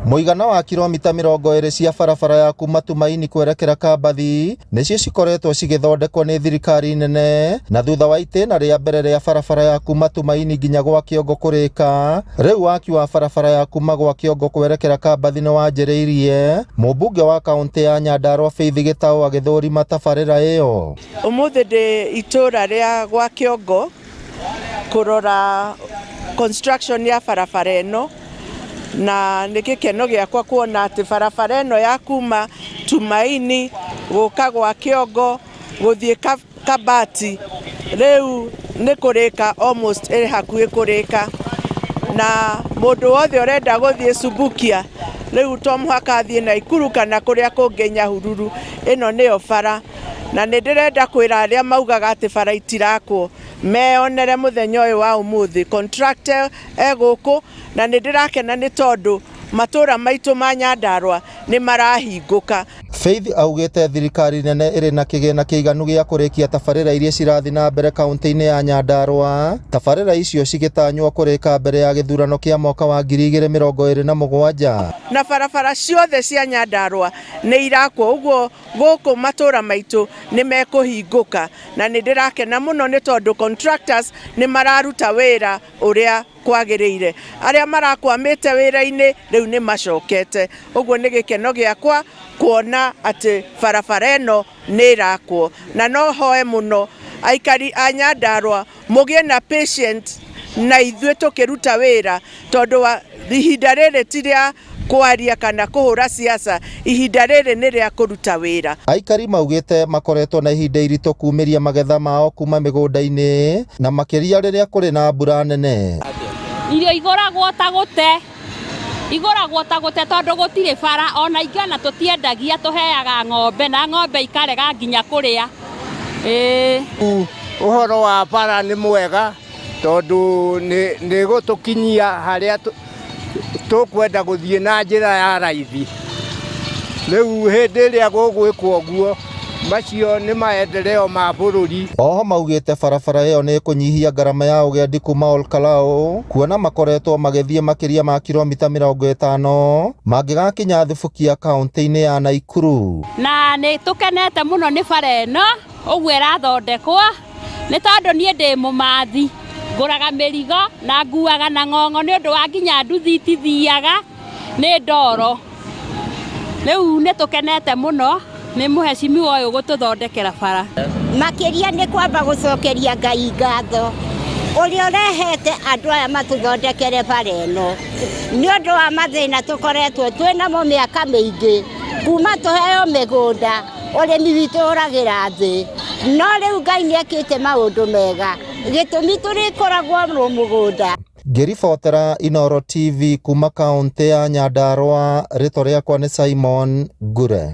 Muigana wa kilomita 20 cia barabara ya kuma Tumaini kwerekera Kambathi nicio cikoretwo cigithondekwo ni thirikari nene, na thutha wa itena ria mbere ria barabara ya kuma Tumaini nginya gwa Kiongo kurika, riu waki wa barabara ya kuma gwa Kiongo kwerekera Kambathi ni wanjiriirie. Mubunge wa kaunti ya Nyandarua Faith Gitau agithurima tabarira iyo. Umuthi ndi itura ria gwa Kiongo kurora construction ya barabara ino, na nä gä keno gä akwa kuona atä barabara ĩno ya kuma Tumaini gũka gwa Kiongo gũthiĩ Kabati rĩu nĩ kũrĩka, almost ĩrĩ hakuhĩ kũrĩka, na mũndũ wothe ũrenda gũthiĩ Subukia rĩu to mũhaka athiĩ Naikuru kana kũrĩa kũngĩ Nyahururu. Ĩno nĩyo bara, na nĩ ndĩrenda kwĩra arĩa maugaga atĩ bara itirakwo meonere mũthenya ũyũ wa ũmũthĩ. Contractor gũkũ na nĩ ndĩrakena nĩ tondũ matũra maitũ ma Nyandarua nĩ marahingũka. Faith augĩte thirikari nene ĩrĩ na kĩgĩna kĩiganu gĩa kũrĩkia tabarĩra iria cirathiĩ na mbere kaunti-inĩ ya Nyandarua. Tabarĩra icio cigĩtanywo kũrĩka mbere ya gĩthurano kĩa mwaka wa 2027. Na barabara ciothe cia Nyandarua nĩ irakwo, ũguo gũkũ matũra maitũ nĩ mekũhingũka, na nĩ ndĩrakena mũno nĩ tondũ contractors nĩ mararuta wĩra ũrĩa kwagĩrĩire. Arĩa marakwamĩte wĩra-inĩ rĩu nĩ macokete, ũguo nĩ gĩkeno gĩakwa kuona atĩ barabara ĩno nĩ irakwo, na no hoe mũno aikari a Nyandarua mũgĩe na patient na ithuĩ tũkĩruta wĩra, tondũ ihinda rĩrĩ ti rĩa kwaria kana kũhũra siasa, ihinda rĩrĩ nĩ rĩa kũruta wĩra. Aikari maugĩte makoretwo na ihinda iritũ kumĩria magetha mao kuma mĩgũnda-inĩ, na makĩria rĩrĩa kũrĩ na mbura nene. Irio igũragwo ta gũte tondũ gũtirĩ bara, ona ingĩona tũtiendagia, tũheaga ng'ombe na ng'ombe ikarega nginya kũrĩa. Ũhoro wa bara nĩ mwega tondũ nĩ gũtũkinyia harĩa tũkwenda gũthiĩ na njĩra ya raithi. Rĩu hĩndĩ ĩrĩa gũgwĩkwo ũguo, macio nĩ maendeleo ma bũrũri. Oho maugĩte barabara ĩyo nĩ kũnyihia ngarama ya ũgendi kuma Olkalau, kuona makoretwo magĩthiĩ makĩria ma kilomita 50 mangĩgakinya Subukia kaunti-inĩ ya Naikuru. Na nĩ tũkenete mũno nĩ bara ĩno ũguo ĩrathondekwo, nĩ tondũ niĩ ndĩ mũmathi, ngũraga mĩrigo na nguaga na ng'ong'o nĩ ũndũ wa nginya nduthi itithiaga nĩ ndoro. Rĩu nĩ tũkenete mũno nĩ mũhecimiwa ũyũ gũtũthondekera bara. Makĩria nĩ kwamba gũcokeria Ngai ngatho ũrĩa ũrehete andũ aya matũthondekere bara ĩno, nĩ ũndũ wa mathĩna tũkoretwo twĩnamo mĩaka mĩingĩ, kuma tũheo mĩgũnda ũrĩmi witũ ũragĩra thĩ, no rĩu Ngai nĩ ekĩte maũndũ mega, gĩtũmi tũrĩkoragwo mũgũnda. Ngĩribotera Inooro TV kuma kaunti ya Nyandarua, rĩtwa rĩakwa nĩ Simon Ngure.